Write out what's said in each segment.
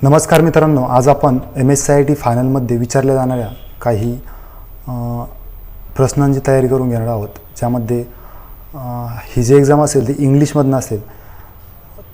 नमस्कार मित्रांनो, आज आपण MSCIT फायनलमध्ये विचारल्या जाणाऱ्या काही प्रश्नांची तयारी करून घेणार आहोत. ज्यामध्ये ही जी एक्झाम असेल ती इंग्लिशमधनं असेल,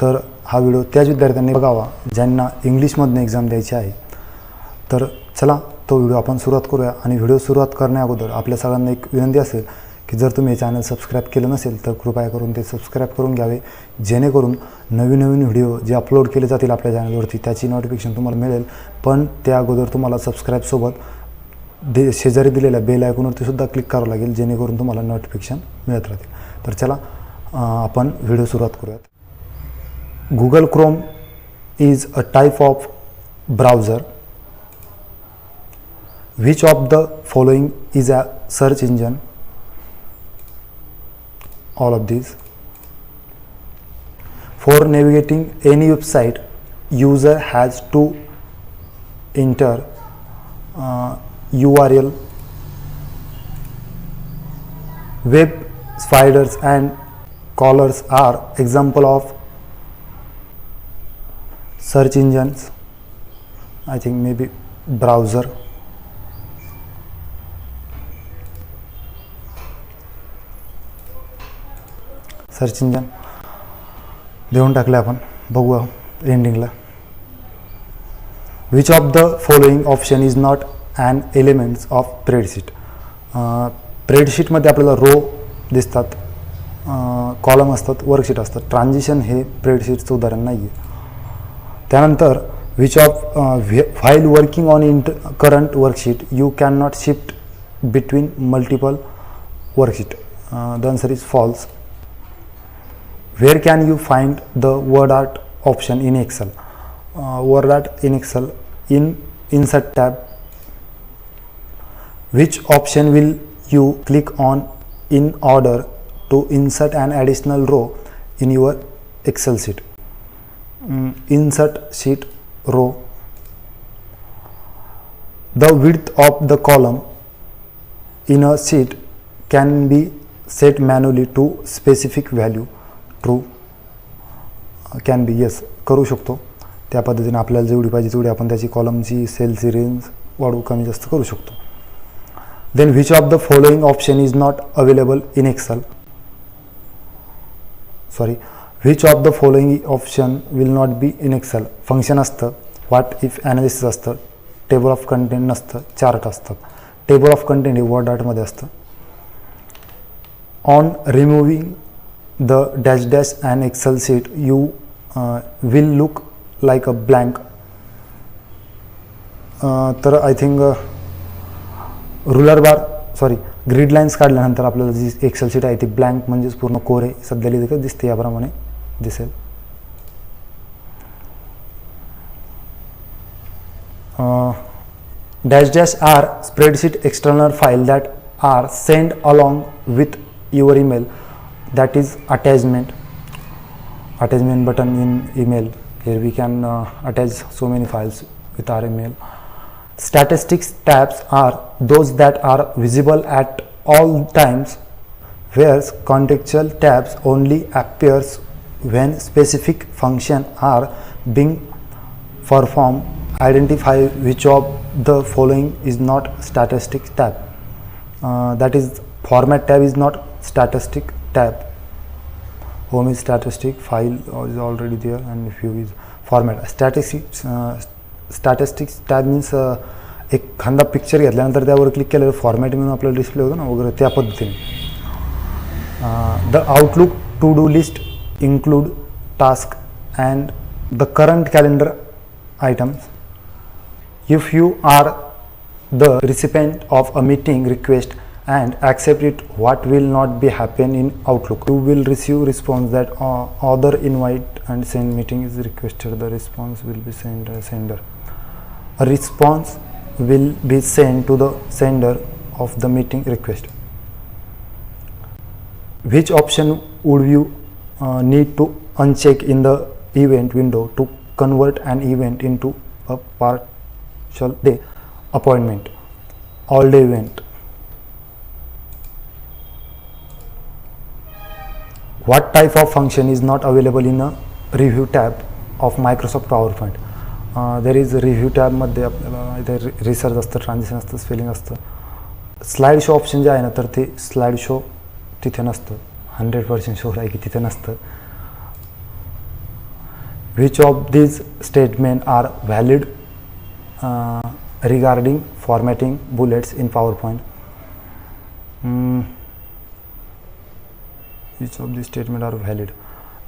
तर हा व्हिडिओ त्याच विद्यार्थ्यांनी बघावा ज्यांना इंग्लिशमधनं एक्झाम द्यायची आहे. तर चला तो व्हिडिओ आपण सुरुवात करूया. आणि व्हिडिओ सुरुवात करण्याअगोदर आपल्या सगळ्यांना एक विनंती असेल की जर तुम्ही हे चॅनल सबस्क्राईब केलं नसेल तर कृपया करून ते सबस्क्राईब करून घ्यावे, जेणेकरून नवीन व्हिडिओ जे अपलोड केले जातील आपल्या चॅनलवरती त्याची नोटिफिकेशन तुम्हाला मिळेल. पण त्या अगोदर तुम्हाला सबस्क्राईबसोबत शेजारी दिलेल्या बेल आयकॉनवरती सुद्धा क्लिक करावं लागेल, जेणेकरून तुम्हाला नोटिफिकेशन मिळत राहतील. तर चला आपण व्हिडिओ सुरुवात करूयात. Google Chrome is a type of browser. Which of the following is a search engine? All of these. For navigating any website, user has to enter URL. Web spiders and crawlers are example of search engines. I think maybe browser. Search engine देऊन टाकले आपण. बघूया एंडिंगला. Which of the following option is not an elements of spreadsheet. स्प्रेडशीटमध्ये आपल्याला row दिसतात, column असतात, worksheet असतात. ट्रान्झिशन हे स्प्रेडशीटचं उदाहरण नाही आहे. त्यानंतर which of while working on current worksheet you can not shift between multiple worksheet. The answer is false. Where can you find the word art option in Excel? Word art in Excel in Insert tab. Which option will you click on in order to insert an additional row in your Excel sheet? Insert sheet row. The width of the column in a sheet can be set manually to specific value. True. Can be. Yes, करू शकतो. त्या पद्धतीने आपल्याला जेवढी पाहिजे तेवढी आपण त्याची कॉलमची सेलची रेंज वाढवू कमी जास्त करू शकतो. Then which of the following option is not available in Excel. Which of the following option will not be in Excel. Function असतं, व्हॉट इफ ॲनालिसिस असतं, टेबल ऑफ कंटेंट नसतं, चार्ट असतात. टेबल ऑफ कंटेंट हे Word आर्टमध्ये असतं. On removing the dash dash and Excel sheet you will look like a blank. तर I think grid lines काढल्यानंतर आपल्याला जी एक्सेल शीट आहे ती ब्लँक म्हणजेच पूर्ण कोरे सध्या लिहिलं दिसते, याप्रमाणे दिसेल. Dash dash are spreadsheet external file that are send along with your email. That is attachment button in email. Here we can attach so many files with our email. Statistics tabs are those that are visible at all times, whereas contextual tabs only appears when specific function are being performed. Identify which of the following is not statistics tab. That is, format tab is not statistic tab. Home is statistic, file is already there, and view is format. Statistics tab means एखादा picture घेतल्यानंतर त्यावर click केलं format म्हणून आपल्याला display होतो ना वगैरे, त्या पद्धतीने. The Outlook to do list include task and the current calendar items. If you are the recipient of a meeting request and accept it, what will not be happen in Outlook? You will receive response that other invite and send meeting is requested. The response will be sent sender. A response will be sent to the sender of the meeting request. Which option would you need to uncheck in the event window to convert an event into a partial day appointment, all day event? What type of function is not available in a review tab of Microsoft PowerPoint? There is review टॅबमध्ये आपल्याला इथे research असतं, transition असतं, spelling असतं. Slide show option जे आहे ना, तर ते स्लाईड शो तिथे नसतं. 100% शुअर आहे की तिथे नसतं. Which of these statement are valid regarding formatting bullets in PowerPoint? Which of these statements are valid?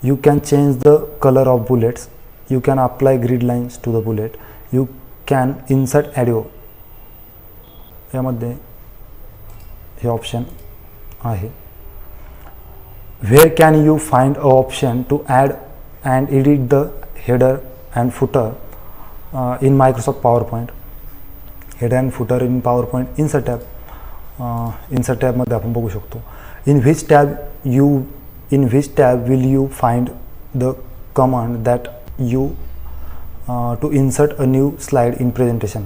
You can change the color of bullets. You can apply grid lines to the bullet. You can insert audio. यामध्ये हे option आहे. Where can you find an option to add and edit the header and footer in Microsoft PowerPoint? Header and footer in PowerPoint insert tab. Insert tab मध्ये आपण बघू शकतो. In which tab will you find the command that you to insert a new slide in presentation?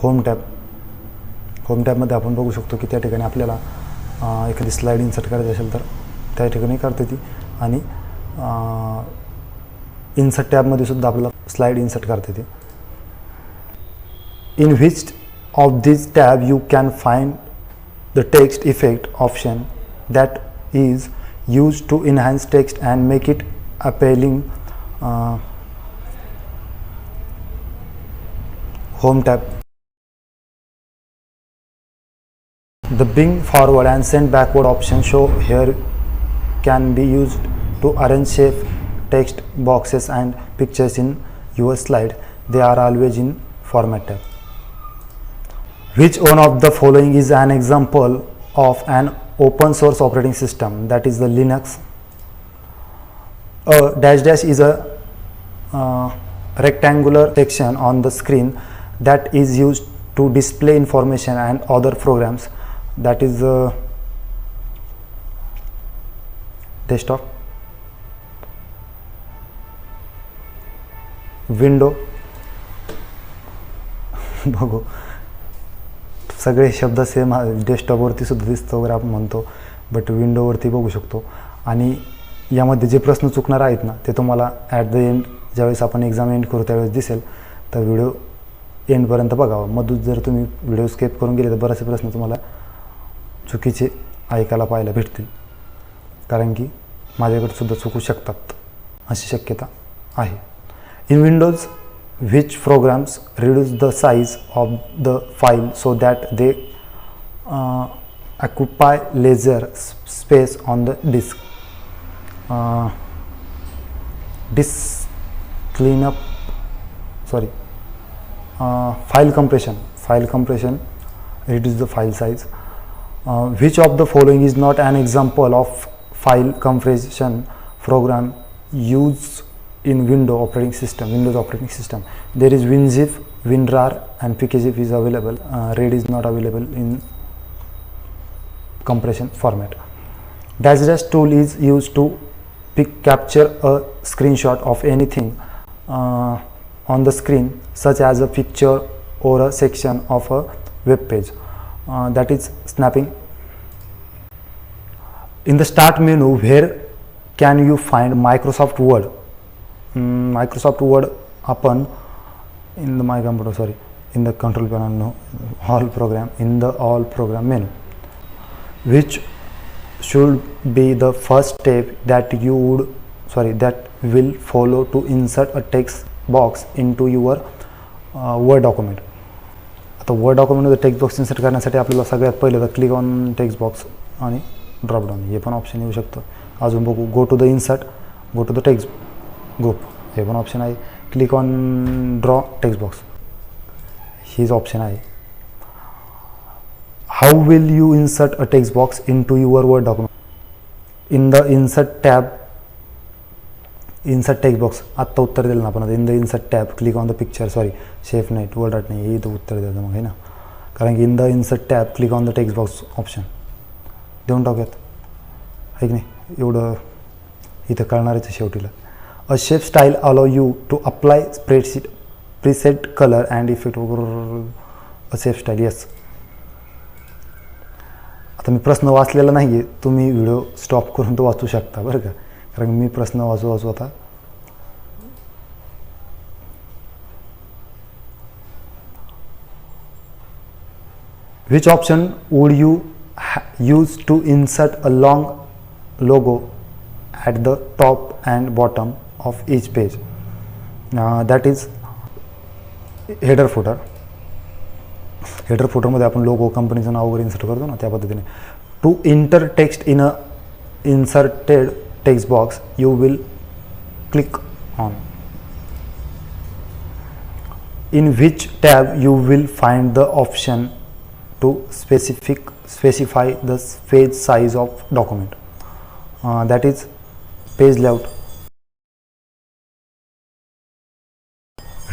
Home tab. Home tab मध्ये आपण बघू शकतो की त्या ठिकाणी आपल्याला एखादी स्लाइड इन्सर्ट करायची असेल तर त्या ठिकाणी करते ती. आणि इन्सर्ट टॅबमध्ये सुद्धा आपल्याला स्लाइड इन्सर्ट करते ती. In which of these tab you can find the text effect option that is used to enhance text and make it appealing? Home tab. The bring forward and send backward option show here can be used to arrange shape text boxes and pictures in your slide. They are always in format tab. Which one of the following is an example of an open source operating system? That is the Linux. A dash is a rectangular section on the screen that is used to display information and other programs. That is desktop. Window. बघू सगळे शब्द same डेस्कटॉपवरती सुद्धा दिसतं वगैरे आपण म्हणतो, but विंडोवरती बघू शकतो. आणि यामध्ये जे प्रश्न चुकणार आहेत ना ते तुम्हाला ॲट द एंड ज्यावेळेस आपण एक्झाम एंड करू त्यावेळेस दिसेल. तर व्हिडिओ एंडपर्यंत बघावा. मधून जर तुम्ही व्हिडिओ स्किप करून गेले तर बरेचसे प्रश्न तुम्हाला चुकीचे ऐकायला पाहायला भेटतील, कारण की माझ्याकडे सुद्धा चुकू शकतात अशी शक्यता आहे. इन Windows which programs reduce the size of the file so that they occupy lesser space on the disk? File compression reduce the file size. Which of the following is not an example of file compression program used in Windows operating system? There is WinZip, WinRAR and PKZip is available. RAID is not available in compression format. Dash tool is used to capture a screenshot of anything on the screen, such as a picture or a section of a web page. That is snapping. In the start menu, where can you find Microsoft Word? Microsoft Word upon in the in the control panel, no, in the all program menu. Which should be the first step that will follow to insert a text box into your Word document? आता Word डॉक्युमेंटमध्ये text box insert करण्यासाठी आपल्याला सगळ्यात पहिले तर click on text box आणि dropdown हे पण ऑप्शन येऊ शकतं. अजून बघू, go to the insert, go to the text group हे पण ऑप्शन आहे. Click on draw text box हीच ऑप्शन आहे. How will you insert a text box in to your Word document? In the insert tab, insert text box आत्ता उत्तर दिलं ना आपण. इन the insert tab click on the picture, chef night word art नाही, हे इथं उत्तर द्यायचं मग आहे ना, कारण की in the insert tab click on the text box option देऊन टाकूयात आहे की नाही. एवढं इथं कळणारच आहे शेवटीला. A shape style allow you to apply spreadsheet preset colour and effect वगैरे. A shape style, yes. आता मी प्रश्न वाचलेला नाही आहे, तुम्ही व्हिडिओ स्टॉप करून तो वाचू शकता बरं का, कारण मी प्रश्न वाचू आता Which option would you use to insert a long logo at the top and bottom of each page? That is header footer. Header फुटरमध्ये आपण लोगो कंपनीचं नाव वगैरे इन्सर्ट करतो ना, त्या पद्धतीने. To enter text in a inserted text box, you will click on. In which tab you will find the option to specify the page size of document. That is page layout.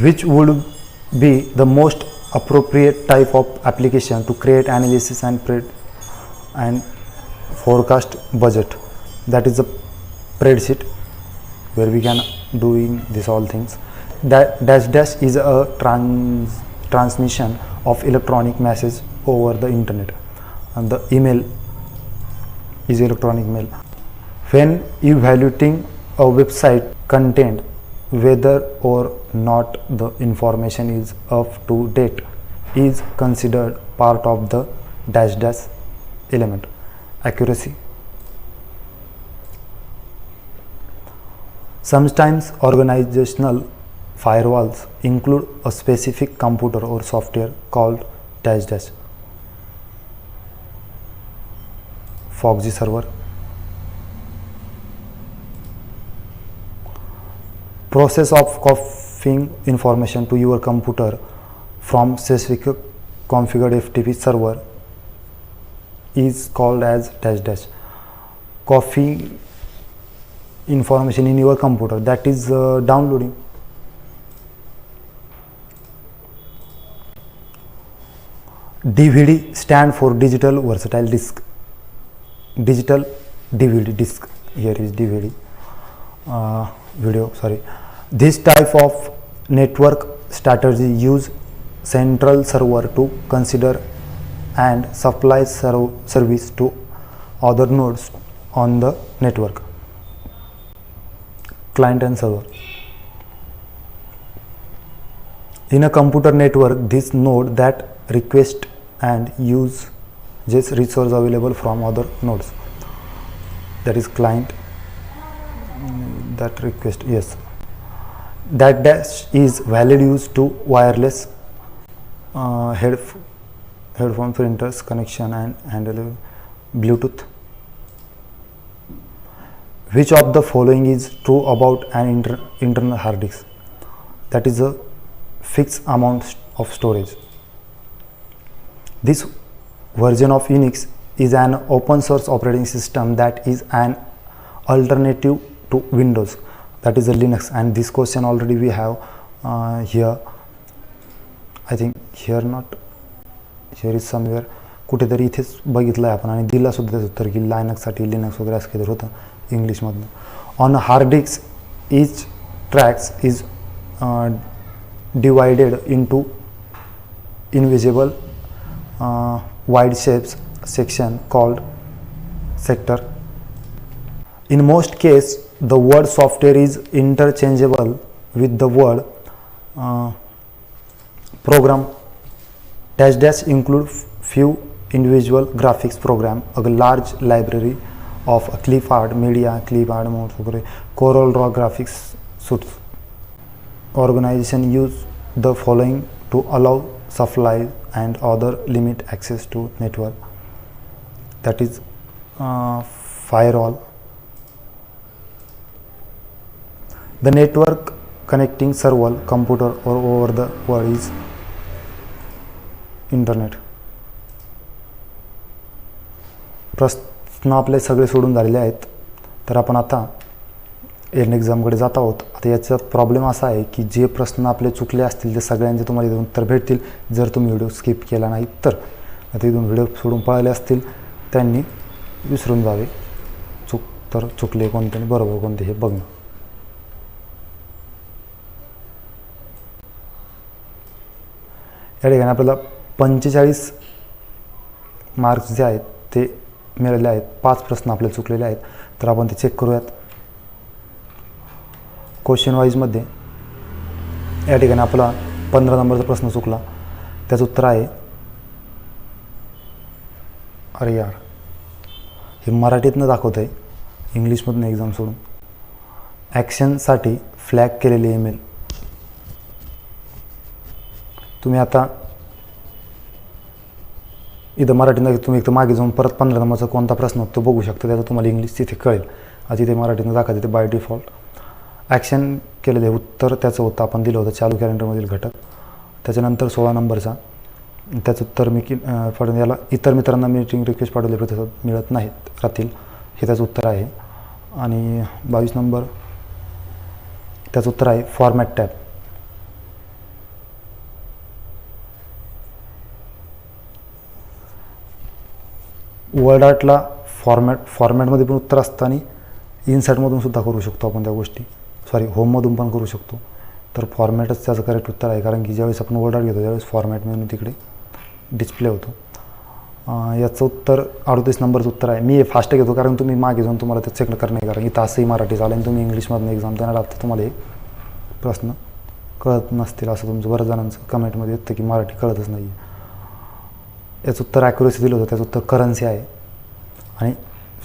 Which would be the most appropriate type of application to create analysis and forecast budget? That is a spreadsheet where we can doing this all things. That dash is a transmission of electronic message over the internet, and the email is electronic mail. When evaluating a website content, whether or not the information is up to date is considered part of the dash element. Accuracy. Sometimes organizational firewalls include a specific computer or software called dash. Foxy server. Process of copying information to your computer from specific configured FTP server is called as dash. Copying information in your computer, that is downloading. DVD stand for digital versatile disc. Digital DVD disc. Here is DVD video. Sorry. This type of network strategy use central server to consider and supply service to other nodes on the network. Client and server. In a computer network, this node that request and use just resource available from other nodes. That is client. That request, yes. That dash is valid used to wireless headphone printers connection and handle Bluetooth. Which of the following is true about an internal hard disk? That is a fixed amount of storage. This version of Unix is an open source operating system that is an alternative to Windows, that is a Linux. And this question already we have here. I think here not, here is somewhere कुठेतरी इथेच बघितलं आहे आपण आणि दिला सुद्धा त्याचं उत्तर की लायनक्ससाठी लिनक्स वगैरे असं काहीतरी होतं इंग्लिशमधनं. On hard disk each tracks is divided into invisible wide shapes section called sector. In most cases, the word software is interchangeable with the word program. Dash include few individual graphics program, a large library of clipart media, clipart mode, Corel Draw graphics suites. Organization use the following to allow supply and other limit access to network. That is firewall. The network connecting server, computer or over the world is internet. प्रश्न आपले सगळे सोडून झालेले आहेत. तर आपण आता N एक्झामकडे जात आहोत. आता याचा प्रॉब्लेम असा आहे की जे प्रश्न आपले चुकले असतील ते सगळ्यांचे तुम्हाला इथून उत्तर भेटतील जर तुम्ही व्हिडिओ स्किप केला नाही तर. आता इथून व्हिडिओ सोडून पळाले असतील त्यांनी विसरून जावे. चुकले कोणते आणि बरोबर कोणते हे बघणं. या ठिकाणी आपल्याला 45 मार्क्स जे आहेत ते मिळाले आहेत. 5 प्रश्न आपले चुकलेले आहेत तर आपण ते चेक करूयात. क्वेश्चन वाईजमध्ये या ठिकाणी आपला 15 नंबरचा प्रश्न चुकला. त्याचं उत्तर आहे अरे यार, हे मराठीतनं दाखवत आहे, इंग्लिशमधून एक्झाम सोडून. ॲक्शनसाठी फ्लॅग केलेले ईमेल. तुम्ही आता इथं मराठीनं तुम्ही इथं मागे जाऊन परत 15 नंबरचा कोणता प्रश्न होतो तो बघू शकता. त्याचं तुम्हाला इंग्लिश तिथे कळेल. आज इथे मराठीनं दाखवते ते बाय डिफॉल्ट. ॲक्शन केलेले उत्तर त्याचं होतं, आपण दिलं होतं चालू कॅलेंडरमधील घटक. त्याच्यानंतर 16 नंबरचा त्याचं उत्तर मी पाठवून याला इतर मित्रांना मीटिंग रिक्वेस्ट पाठवले प्रतिसाद मिळत नाहीत राहतील, हे त्याचं उत्तर आहे. आणि 22 नंबर त्याचं उत्तर आहे फॉर्मॅट टॅब. वर्ड आर्टला फॉर्मॅटमध्ये पण उत्तर असतं आणि इनसर्टमधून सुद्धा करू शकतो आपण त्या गोष्टी. होममधून पण करू शकतो. तर फॉर्मॅटच त्याचं करेक्ट उत्तर आहे, कारण की ज्यावेळेस आपण वर्ड आर्ट घेतो त्यावेळेस फॉर्मॅट म्हणून तिकडे डिस्प्ले होतो. याचं उत्तर 38 नंबरचं उत्तर आहे. मी हे फास्ट घेतो कारण तुम्ही मागे जाऊन तुम्हाला ते चेक करणे, कारण इथं असंही मराठी चालेल आणि तुम्ही इंग्लिशमधून एक्झाम देणार आहात तर तुम्हाला हे प्रश्न कळत नसतील असं तुमचं बऱ्याच जणांचं कमेंटमध्ये येतं की मराठी कळतच नाही. याचं उत्तर ॲक्युरेसी दिलं होतं, त्याचं उत्तर करन्सी आहे. आणि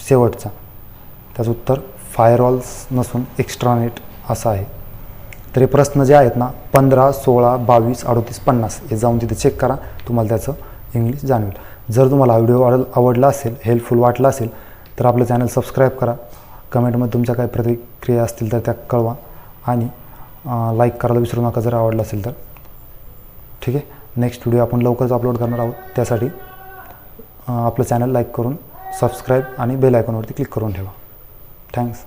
शेवटचा त्याचं उत्तर फायरवॉल्स नसून एक्स्ट्रानेट असं आहे. तर हे प्रश्न जे आहेत ना 15, 16, 22, 38, 50 हे जाऊन तिथे चेक करा, तुम्हाला त्याचं इंग्लिश जाणवेल. जर तुम्हाला हा व्हिडिओ आवडला असेल, हेल्पफुल वाटला असेल तर आपलं चॅनल सबस्क्राईब करा. कमेंटमध्ये तुमच्या काही प्रतिक्रिया असतील तर त्या कळवा आणि लाईक करायला विसरू नका जर आवडलं असेल तर. ठीक आहे, नेक्स्ट व्हिडिओ आपण लवकरच अपलोड करणार आहोत. त्यासाठी आपलं चॅनल लाईक करून सबस्क्राईब आणि बेल आयकॉनवरती क्लिक करून ठेवा. थँक्स.